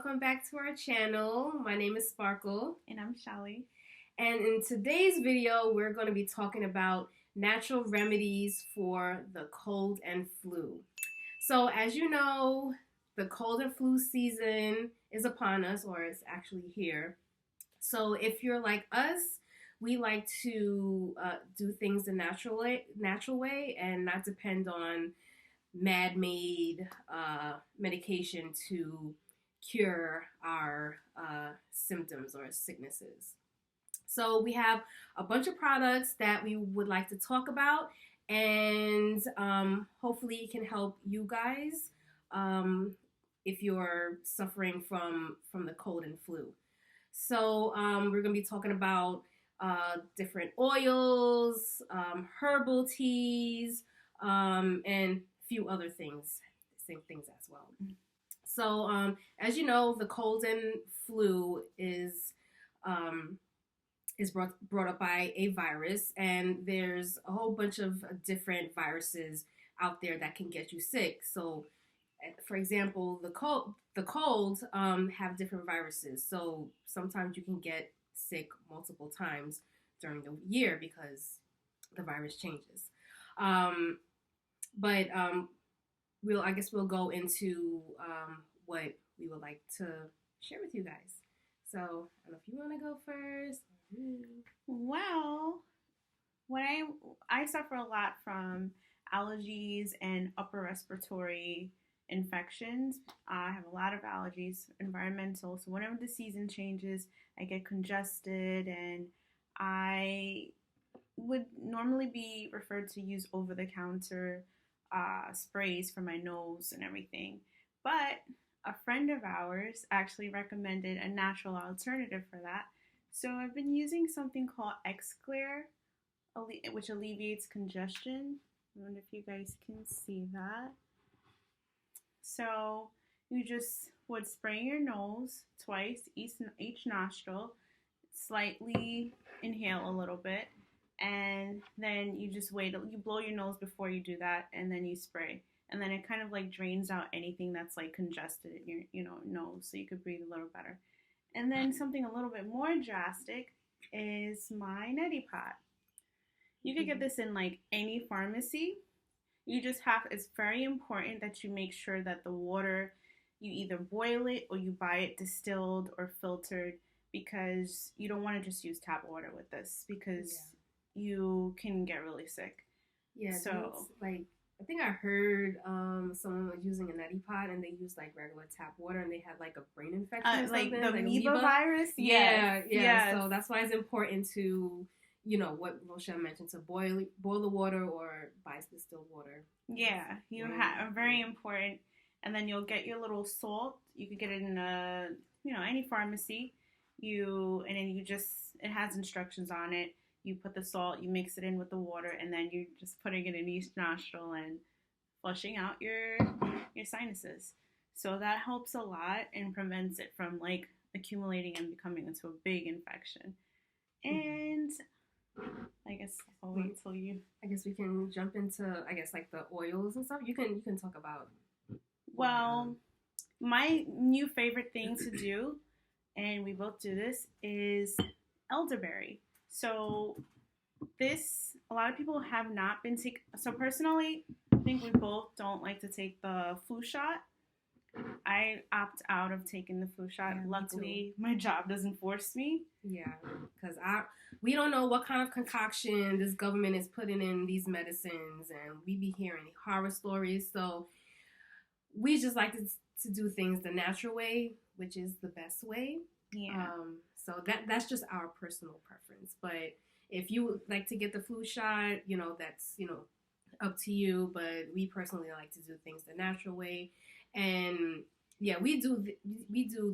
welcome back to our channel. My name is Sparkle. And I'm Shelly. And in today's video, we're going to be talking about natural remedies for the cold and flu. So as you know, the cold and flu season is upon us, or it's actually here. So if you're like us, we like to do things the natural way and not depend on man-made medication to cure our symptoms or sicknesses. So we have a bunch of products that we would like to talk about, and hopefully it can help you guys if you're suffering from the cold and flu. So we're going to be talking about different oils, herbal teas, and few other things, same things as well. So, as you know, the cold and flu is brought up by a virus, and there's a whole bunch of different viruses out there that can get you sick. So, for example, the cold have different viruses. So sometimes you can get sick multiple times during the year because the virus changes. But I guess we'll go into what we would like to share with you guys. So I don't know if you want to go first. Well, I suffer a lot from allergies and upper respiratory infections. I have a lot of allergies, environmental. So whenever the season changes, I get congested, and I would normally be referred to use over-the-counter sprays for my nose and everything. But a friend of ours actually recommended a natural alternative for that. So I've been using something called X-Clear, which alleviates congestion. I wonder if you guys can see that. So you just would spray your nose twice, each nostril, slightly inhale a little bit, and then you just wait. You blow your nose before you do that, and then you spray. And then it kind of like drains out anything that's like congested in your nose, so you could breathe a little better. And then something a little bit more drastic is my neti pot. You could get this in like any pharmacy. It's very important that you make sure that the water, you either boil it or you buy it distilled or filtered, because you don't want to just use tap water with this, because you can get really sick. Yeah, so like I think I heard someone was using a neti pot and they used like regular tap water and they had like a brain infection or something, like the amoeba virus. Yeah. So that's why it's important to, what Rochelle mentioned, to boil the water or buy distilled water. Yeah, very important. And then you'll get your little salt. You could get it in any pharmacy. It has instructions on it. You put the salt, you mix it in with the water, and then you're just putting it in each nostril and flushing out your sinuses. So that helps a lot and prevents it from like accumulating and becoming into a big infection. And I guess I'll wait till you. I guess we can jump into like the oils and stuff. You can talk about. Well, my new favorite thing to do, and we both do this, is elderberry. So a lot of people have not been taking. So personally, I think we both don't like to take the flu shot. I opt out of taking the flu shot. Yeah, luckily, my job doesn't force me. Yeah, because we don't know what kind of concoction this government is putting in these medicines, and we be hearing horror stories. So we just like to do things the natural way, which is the best way. Yeah. So that's just our personal preference. But if you would like to get the flu shot, that's up to you. But we personally like to do things the natural way. And yeah, we do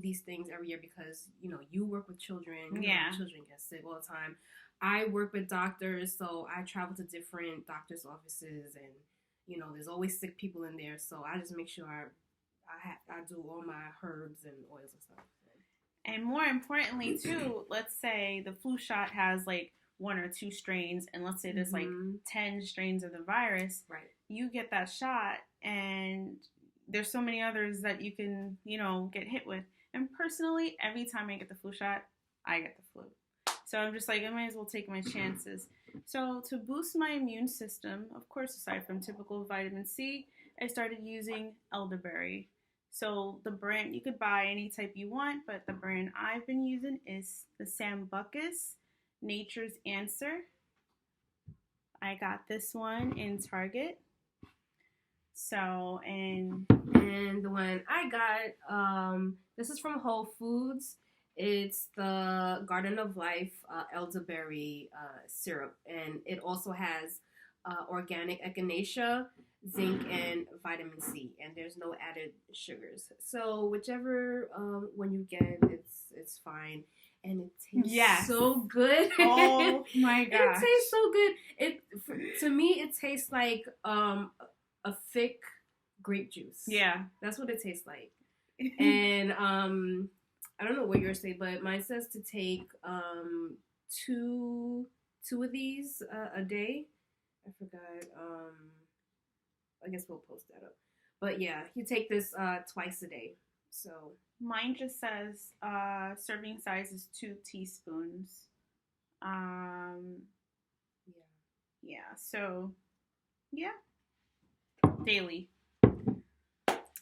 these things every year because you work with children. Children get sick all the time. I work with doctors, so I travel to different doctors' offices, and there's always sick people in there. So I just make sure I do all my herbs and oils and stuff. And more importantly, too, let's say the flu shot has like 1 or 2 strains, and let's say there's like 10 strains of the virus. Right. You get that shot, and there's so many others that you can, get hit with. And personally, every time I get the flu shot, I get the flu. So I'm just like, I might as well take my chances. So to boost my immune system, of course, aside from typical vitamin C, I started using elderberry. So the brand, you could buy any type you want, but the brand I've been using is the Sam Buckus Nature's Answer. I got this one in Target. So, and the one I got, this is from Whole Foods. It's the Garden of Life elderberry syrup, and it also has organic echinacea, zinc, and vitamin C, and there's no added sugars. So whichever one you get, it's fine, and it tastes so good. Oh my gosh, it tastes so good. To me, it tastes like a thick grape juice. Yeah, that's what it tastes like. And I don't know what yours say, but mine says to take two of these a day. I forgot. I guess we'll post that up. But yeah, you take this twice a day. So mine just says serving size is 2 teaspoons. Yeah. So yeah, daily.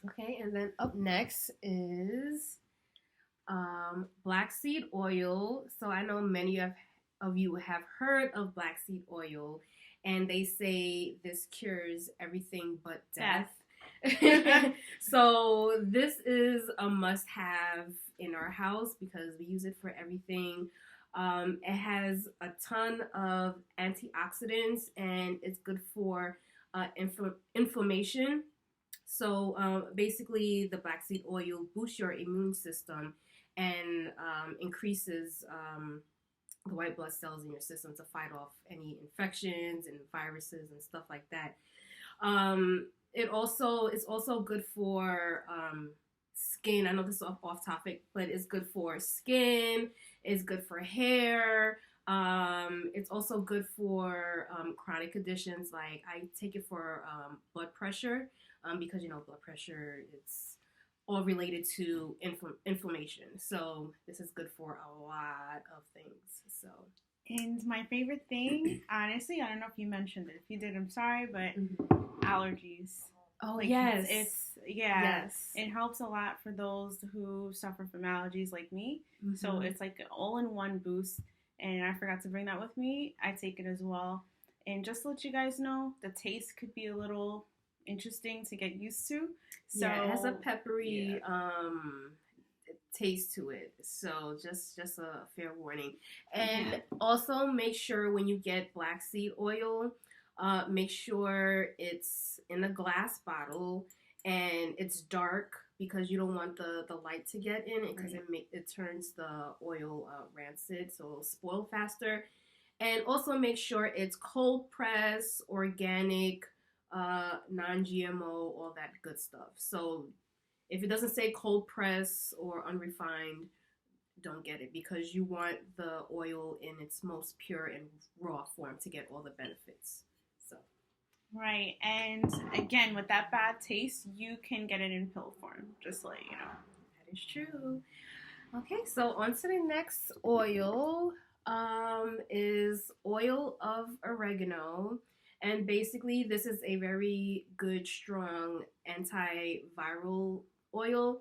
Okay, and then up next is black seed oil. So I know many of you have heard of black seed oil, and they say this cures everything but death. So this is a must-have in our house because we use it for everything. It has a ton of antioxidants, and it's good for inflammation. So basically, the black seed oil boosts your immune system and increases the white blood cells in your system to fight off any infections and viruses and stuff like that. It's also good for skin. I know this is off topic, but it's good for skin. It's good for hair. It's also good for chronic conditions. Like I take it for blood pressure because blood pressure, it's all related to inflammation. So this is good for a lot of things. So. And my favorite thing, honestly, I don't know if you mentioned it. If you did, I'm sorry, but allergies. Oh, yes. Yes. It helps a lot for those who suffer from allergies like me. Mm-hmm. So it's like an all-in-one boost. And I forgot to bring that with me. I take it as well. And just to let you guys know, the taste could be a little interesting to get used to. So it has a peppery taste to it. So just a fair warning. And also make sure when you get black seed oil, make sure it's in a glass bottle and it's dark because you don't want the light to get in it because it turns the oil rancid, so it'll spoil faster. And also make sure it's cold press, organic, non-GMO, all that good stuff. So if it doesn't say cold press or unrefined, don't get it because you want the oil in its most pure and raw form to get all the benefits. So. Right, and again, with that bad taste, you can get it in pill form, just to let you know. That is true. Okay, so on to the next oil is oil of oregano. And basically, this is a very good, strong antiviral oil.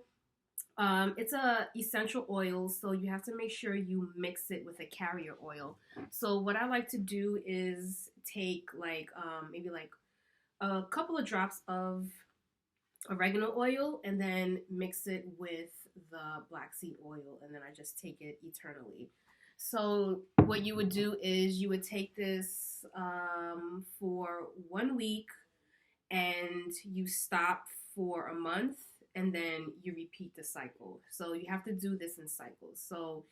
It's a essential oil, so you have to make sure you mix it with a carrier oil. So what I like to do is take maybe a couple of drops of oregano oil and then mix it with the black seed oil, and then I just take it eternally. So what you would do is you would take this for 1 week and you stop for a month and then you repeat the cycle. So you have to do this in cycles. So,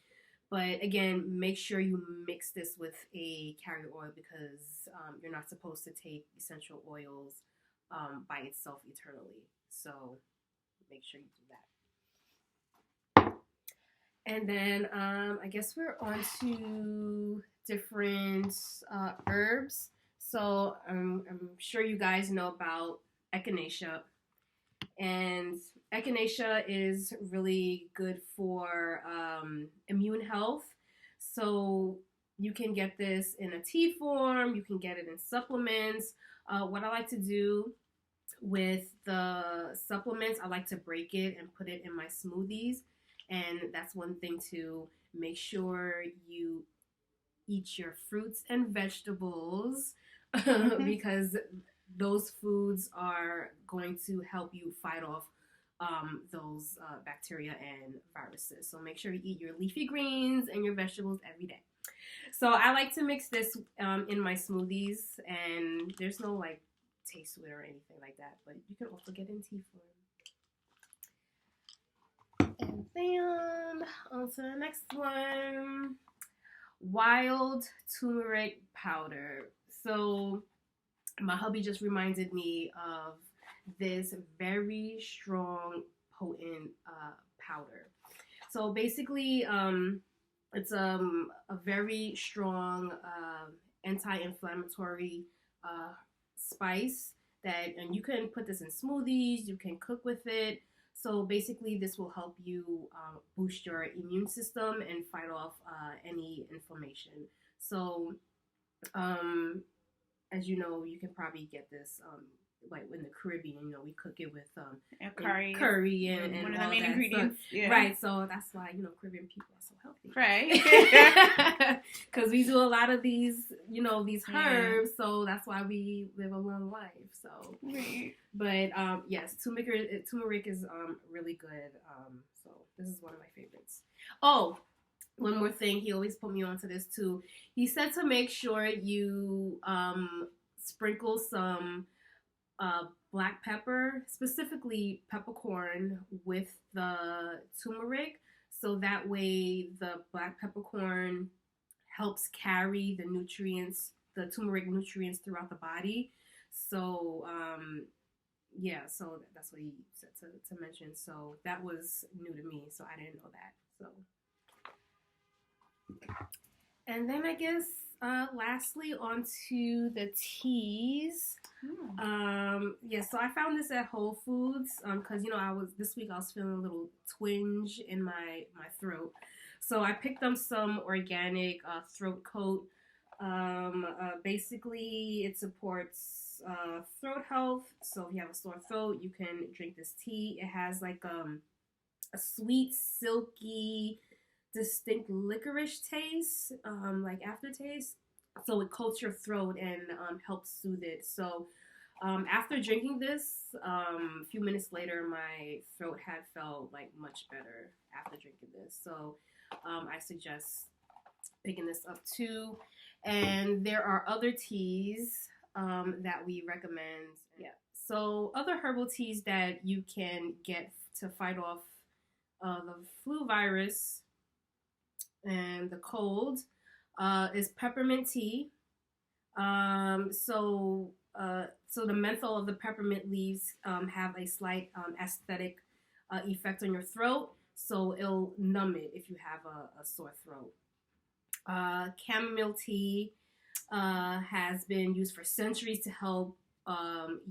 but again, make sure you mix this with a carrier oil because you're not supposed to take essential oils by itself eternally. So make sure you do that. And then I guess we're on to different herbs. So I'm sure you guys know about echinacea. And echinacea is really good for immune health. So you can get this in a tea form, you can get it in supplements. What I like to do with the supplements, I like to break it and put it in my smoothies. And that's one thing to make sure you eat your fruits and vegetables because those foods are going to help you fight off those bacteria and viruses. So make sure you eat your leafy greens and your vegetables every day. So I like to mix this in my smoothies, and there's no like taste to it or anything like that, but you can also get in tea form. And then on to the next one. Wild turmeric powder. So my hubby just reminded me of this very strong, potent powder. So basically, it's a very strong anti-inflammatory spice that, and you can put this in smoothies. You can cook with it. So basically, this will help you boost your immune system and fight off any inflammation. So, as you know, you can probably get this like in the Caribbean. You know, we cook it with curry and one of all the main that ingredients. stuff. Yeah. Right. So that's why Caribbean people are so healthy. Right. Because we do a lot of these these herbs. So that's why we live a long life. So. Right. But yes, turmeric is really good. So this is one of my favorites. Oh, one more thing. He always put me onto this too. He said to make sure you sprinkle some black pepper, specifically peppercorn, with the turmeric, so that way the black peppercorn helps carry the nutrients, the turmeric nutrients throughout the body. So yeah, so that's what he said to mention. So that was new to me, so I didn't know that. So, and then I guess lastly onto the teas. Yeah, so I found this at Whole Foods because this week I was feeling a little twinge in my throat, so I picked up some organic throat coat. Basically, it supports throat health. So if you have a sore throat, you can drink this tea. It has like a sweet, silky, distinct licorice taste, like aftertaste. So it coats your throat and helps soothe it. So after drinking this, a few minutes later, my throat had felt like much better after drinking this. So I suggest picking this up too. And there are other teas that we recommend. Yeah. So other herbal teas that you can get to fight off the flu virus and the cold is peppermint tea. So the menthol of the peppermint leaves have a slight aesthetic effect on your throat. So it'll numb it if you have a sore throat. Chamomile tea has been used for centuries to help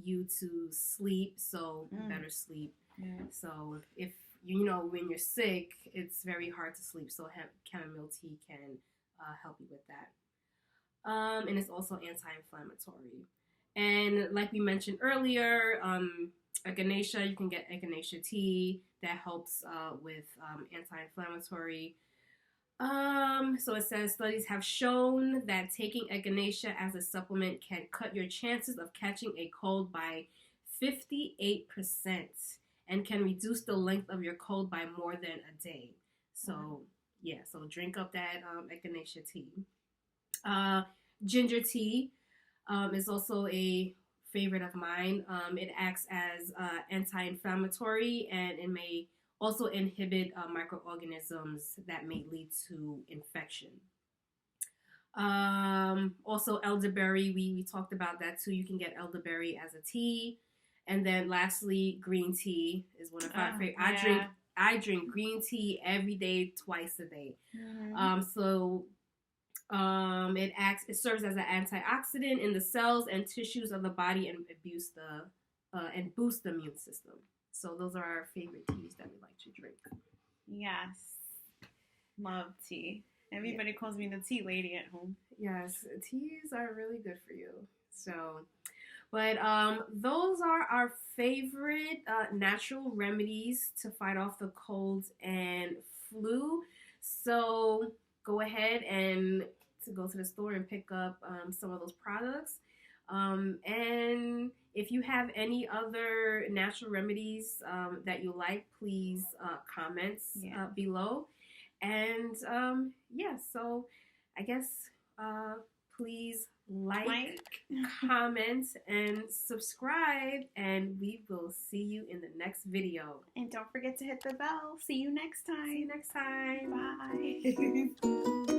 you to sleep, so better sleep. Yeah. So if when you're sick, it's very hard to sleep, so chamomile tea can help you with that. And it's also anti-inflammatory. And like we mentioned earlier, echinacea, you can get echinacea tea that helps with anti-inflammatory. So it says studies have shown that taking echinacea as a supplement can cut your chances of catching a cold by 58% and can reduce the length of your cold by more than a day. So yeah, so drink up that echinacea tea. Ginger tea is also a favorite of mine. It acts as anti-inflammatory, and it may also inhibit microorganisms that may lead to infection. Also elderberry, we talked about that too. You can get elderberry as a tea. And then lastly, green tea is one of my favorite. Yeah. I drink green tea every day, twice a day. Mm-hmm. It serves as an antioxidant in the cells and tissues of the body and boosts the immune system. So those are our favorite teas that we like to drink. Yes. Love tea. Everybody calls me the tea lady at home. Yes, teas are really good for you. So, but those are our favorite natural remedies to fight off the cold and flu. So go ahead and to go to the store and pick up some of those products. And if you have any other natural remedies that you like, please comment below. And yeah, so I guess please like, comment, and subscribe, and we will see you in the next video. And don't forget to hit the bell. See you next time. See you next time. Bye.